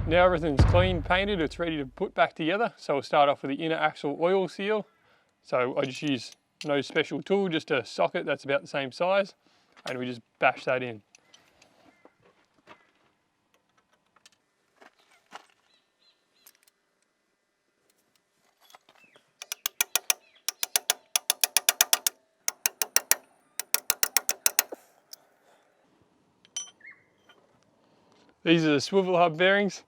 Now everything's clean, painted, it's ready to put back together. So we'll start off with the inner axle oil seal. So I just use no special tool, just a socket that's about the same size, and we just bash that in. These are the swivel hub bearings.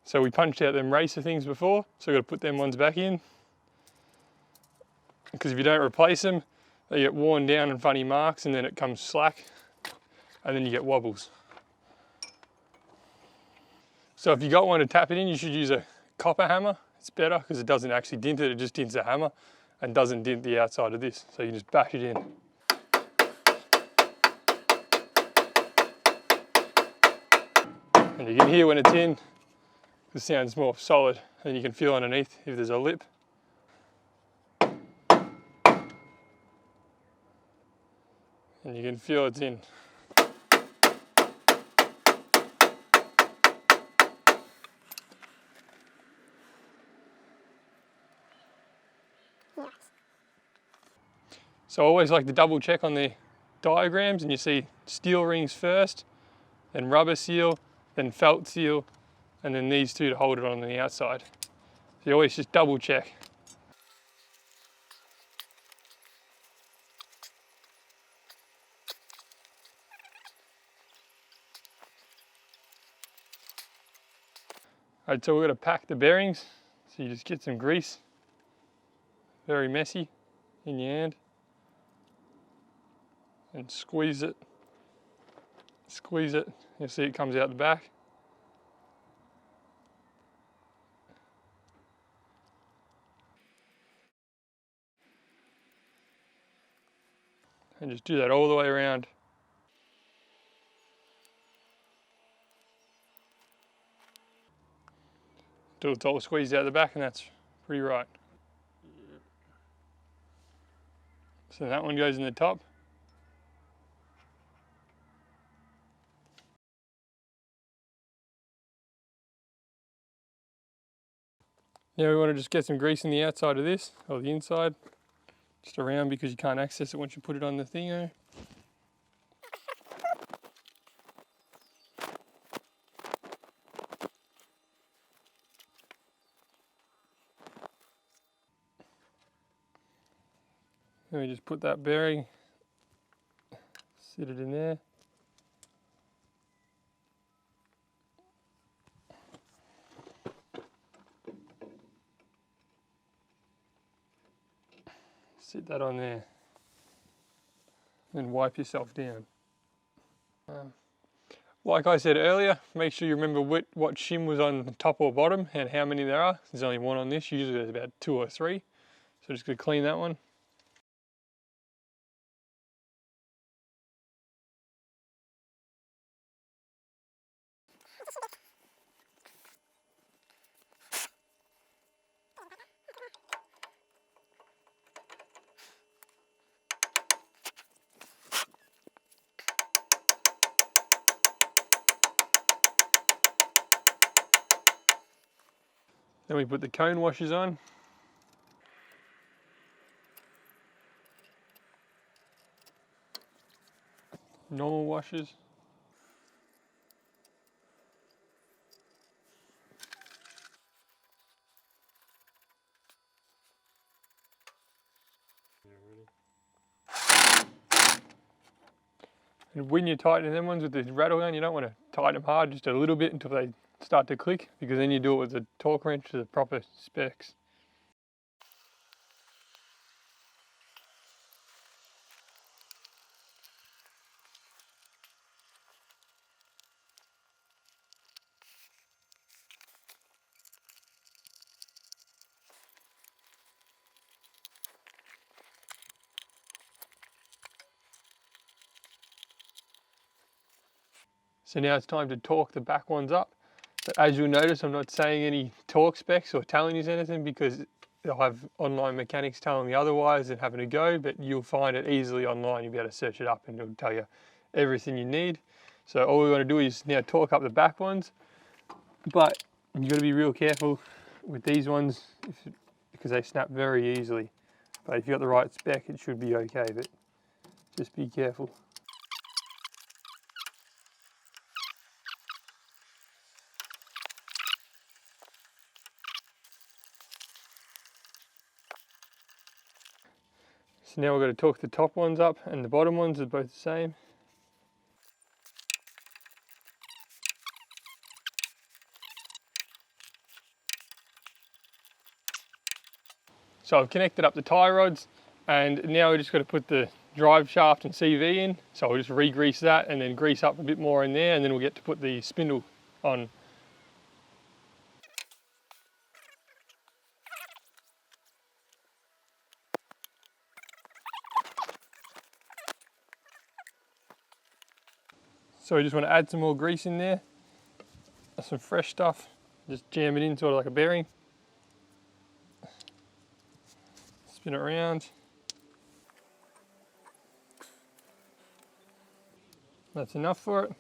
So we punched out them racer things before, so we've got to put them ones back in. Because if you don't replace them, they get worn down and funny marks, and then it comes slack, and then you get wobbles. So if you got one to tap it in, you should use a copper hammer. It's better because it doesn't actually dint it, it just dints the hammer and doesn't dint the outside of this. So you just bash it in. And you can hear when it's in, the sound's more solid, and you can feel underneath if there's a lip. And you can feel it's in. So I always like to double check on the diagrams, and you see steel rings first, then rubber seal, then felt seal, and then these two to hold it on the outside. So you always just double check. Alright, so we're going to pack the bearings. So you just get some grease, very messy, in your hand, and squeeze it. Squeeze it, you'll see it comes out the back. And just do that all the way around. Till it's all squeezed out the back, and that's pretty right. So that one goes in the top. Now we want to just get some grease in the outside of this, or the inside. Just around, because you can't access it once you put it on the thingo. Then we just put that bearing, sit it in there. Sit that on there. Then wipe yourself down. Like I said earlier, make sure you remember what shim was on top or bottom and how many there are. There's only one on this, usually there's about 2 or 3. So just gonna clean that one. Then we put the cone washers on. Normal washers. And when you're tightening them ones with this rattle gun, you don't want to tighten them hard, just a little bit until they start to click, because then you do it with a torque wrench to the proper specs. So now it's time to torque the back ones up. But as you'll notice, I'm not saying any torque specs or telling you anything, because I'll have online mechanics telling me otherwise and having a go, but you'll find it easily online. You'll be able to search it up and it'll tell you everything you need. So all we want to do is now torque up the back ones. But You've got to be real careful with these ones because they snap very easily. But if you've got the right spec, it should be okay, but just be careful. So now we've got to torque the top ones up, and the bottom ones are both the same. So I've connected up the tie rods, and now we're just got to put the drive shaft and CV in. So we'll just re-grease that and then grease up a bit more in there, and then we'll get to put the spindle on. So we just want to add some more grease in there, some fresh stuff, just jam it in sort of like a bearing. Spin it around. That's enough for it.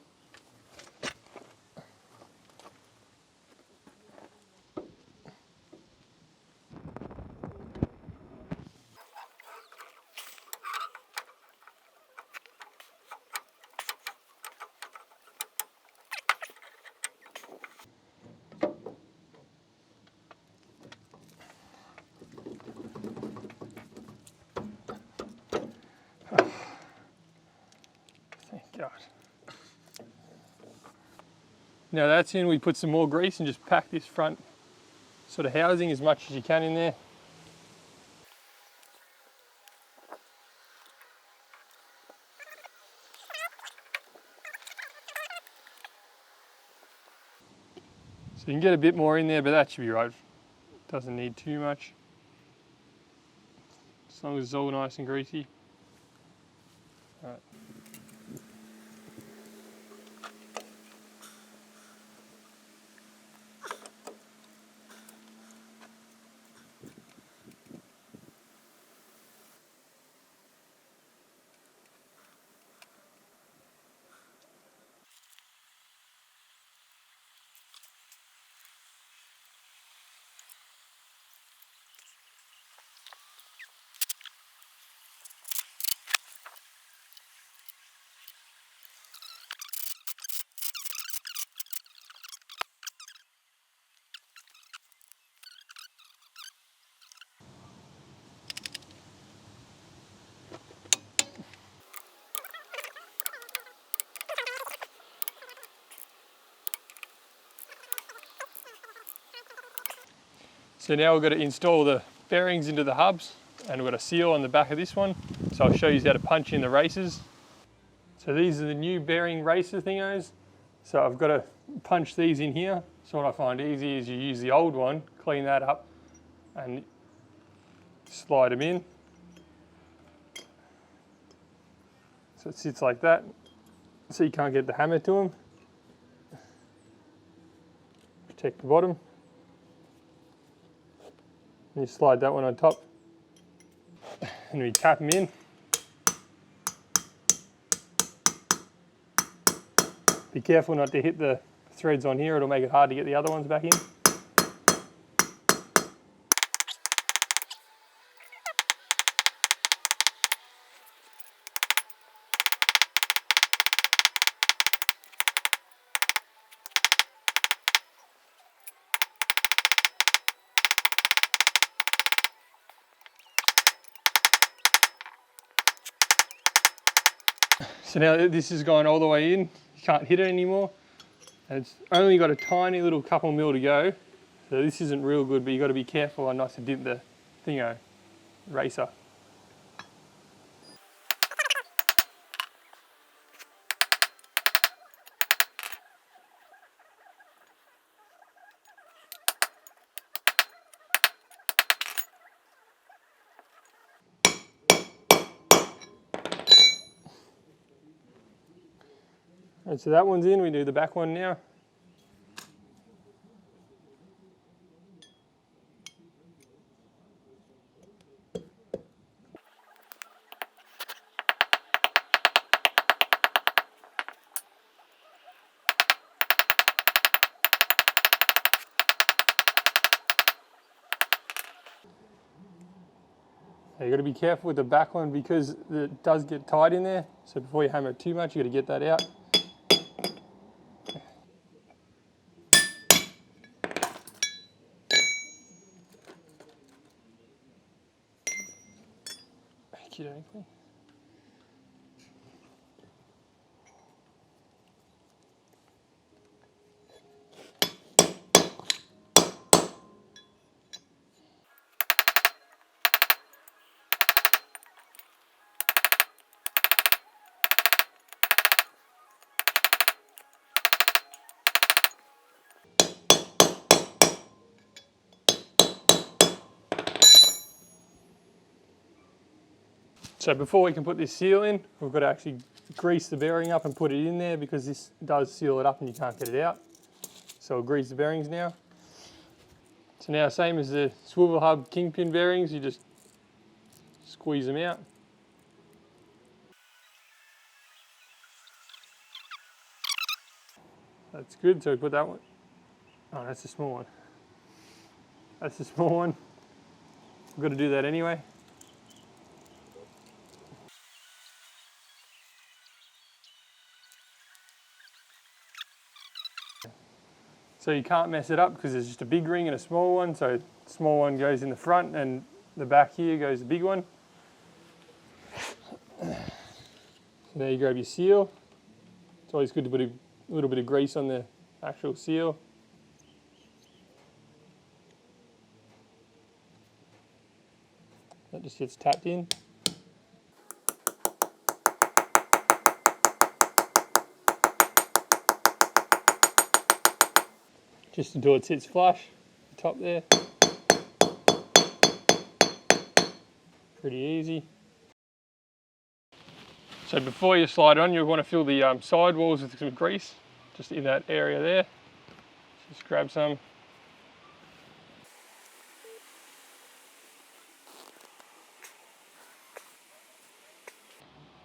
Thank God. Now that's in, we put some more grease and just pack this front sort of housing as much as you can in there. So you can get a bit more in there, but that should be right. Doesn't need too much. As long as it's all nice and greasy. All right. So now we've got to install the bearings into the hubs, and we've got a seal on the back of this one. So I'll show you how to punch in the races. So these are the new bearing racer thingos. So I've got to punch these in here. So what I find easy is you use the old one, clean that up, and slide them in. So it sits like that, so you can't get the hammer to them. Protect the bottom. And you slide that one on top, and we tap them in. Be careful not to hit the threads on here, it'll make it hard to get the other ones back in. So now this is going all the way in, you can't hit it anymore. And it's only got a tiny little couple mil to go. So this isn't real good, but you've got to be careful and not to dip the thingo, racer. And so that one's in, we do the back one now. Now you got to be careful with the back one because it does get tight in there. So before you hammer it too much, you got to get that out. Okey-dokey. So before we can put this seal in, we've got to actually grease the bearing up and put it in there because this does seal it up and you can't get it out. So we'll grease the bearings now. So now, same as the swivel hub kingpin bearings, you just squeeze them out. That's good, so we put that one. Oh, that's the small one. That's the small one. We've got to do that anyway. So you can't mess it up because there's just a big ring and a small one. So the small one goes in the front and the back here goes the big one. So there you grab your seal. It's always good to put a little bit of grease on the actual seal. That just gets tapped in. Just until it sits flush, the top there. Pretty easy. So before you slide on, you'll want to fill the side walls with some grease, just in that area there. Just grab some.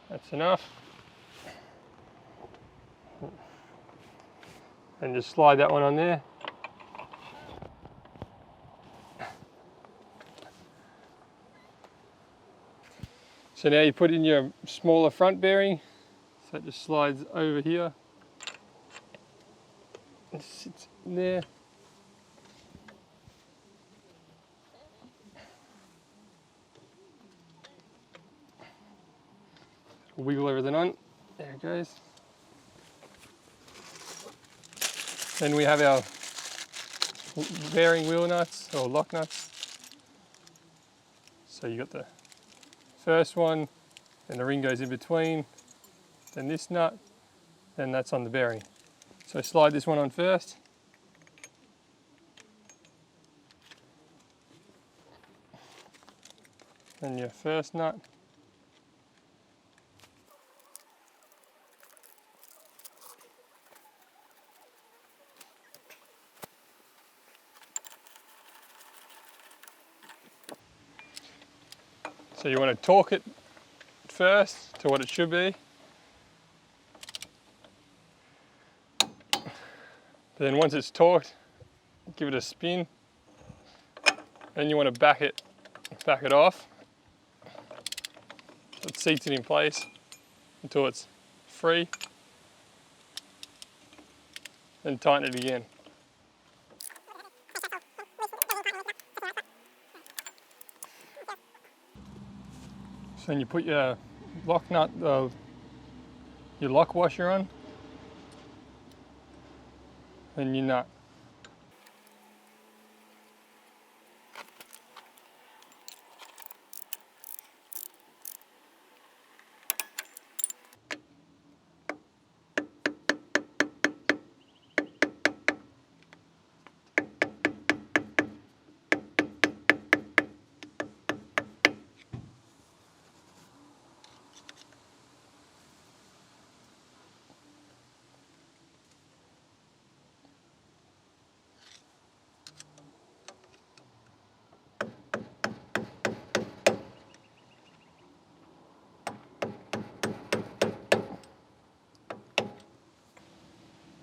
That's enough. And just slide that one on there. So now you put in your smaller front bearing, so it just slides over here. It sits in there. Wiggle everything on, there it goes. Then we have our bearing wheel nuts, or lock nuts. So you got the first one, and the ring goes in between, then this nut, then that's on the bearing. So slide this one on first. Then your first nut. So you want to torque it first to what it should be. Then once it's torqued, give it a spin. Then you want to back it off. So it seats it in place until it's free. Then tighten it again. So then you put your lock nut, your lock washer on, then your nut.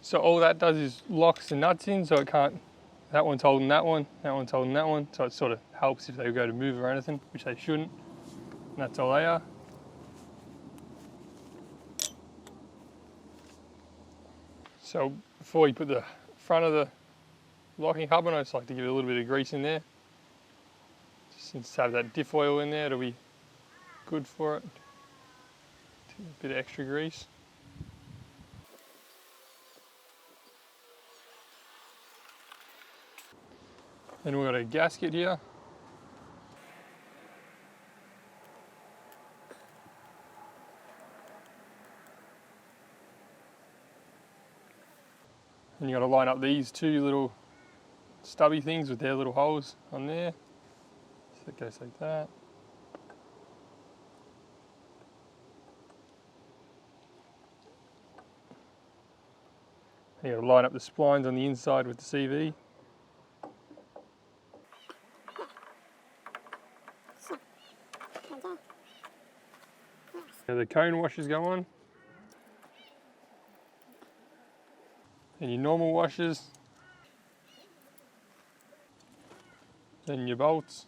So all that does is locks the nuts in, so it can't, that one's holding that one, that one's holding that one, so it sort of helps if they go to move or anything, which they shouldn't. And that's all they are. So before you put the front of the locking hub on, I just like to give it a little bit of grease in there. Since to have that diff oil in there, it'll be good for it. A bit of extra grease. Then we've got a gasket here. And you've got to line up these two little stubby things with their little holes on there. So it goes like that. And you've got to line up the splines on the inside with the CV. Now the cone washers go on. And your normal washers. Then your bolts.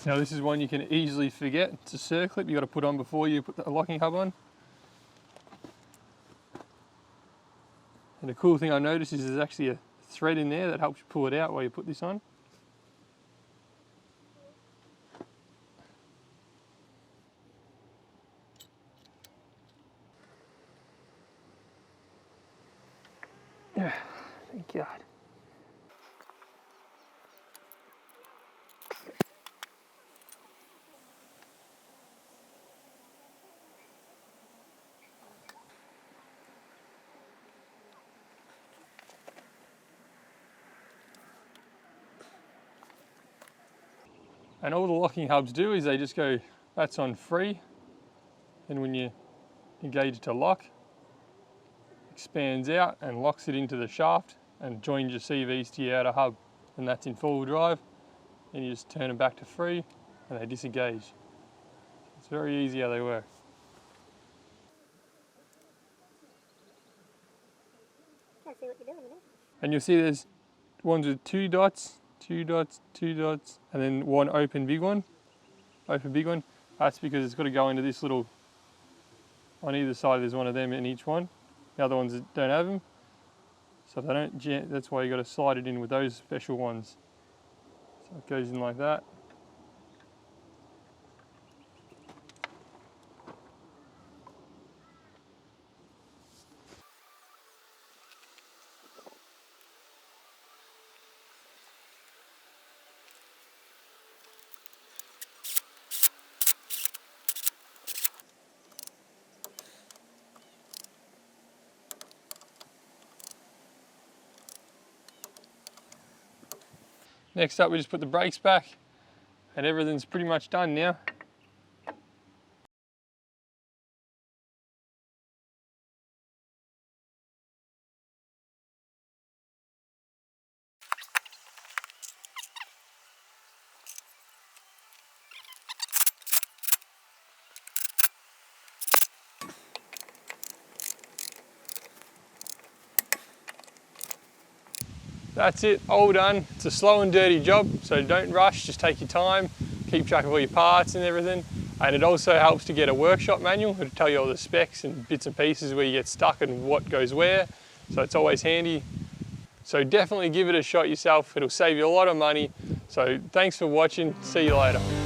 Now this is one you can easily forget. It's a circlip you got to put on before you put the locking hub on. And the cool thing I noticed is there's actually a thread in there that helps you pull it out while you put this on. Thank God. And all the locking hubs do is they just go, that's on free. And when you engage it to lock, expands out and locks it into the shaft and joins your CVs to your outer hub. And that's in 4-wheel drive. And you just turn them back to free and they disengage. It's very easy how they work. Can't see what you're doing, And you'll see there's ones with 2 dots, 2 dots, 2 dots, and then one open big one. Open big one. That's because it's got to go into this little, on either side there's one of them in each one. The other ones don't have them. So if they don't, that's why you got to slide it in with those special ones. So it goes in like that. Next up we just put the brakes back and everything's pretty much done now. That's it, all done. It's a slow and dirty job, so don't rush, just take your time, keep track of all your parts and everything. And it also helps to get a workshop manual. It'll tell you all the specs and bits and pieces where you get stuck and what goes where. So it's always handy. So definitely give it a shot yourself. It'll save you a lot of money. So thanks for watching, see you later.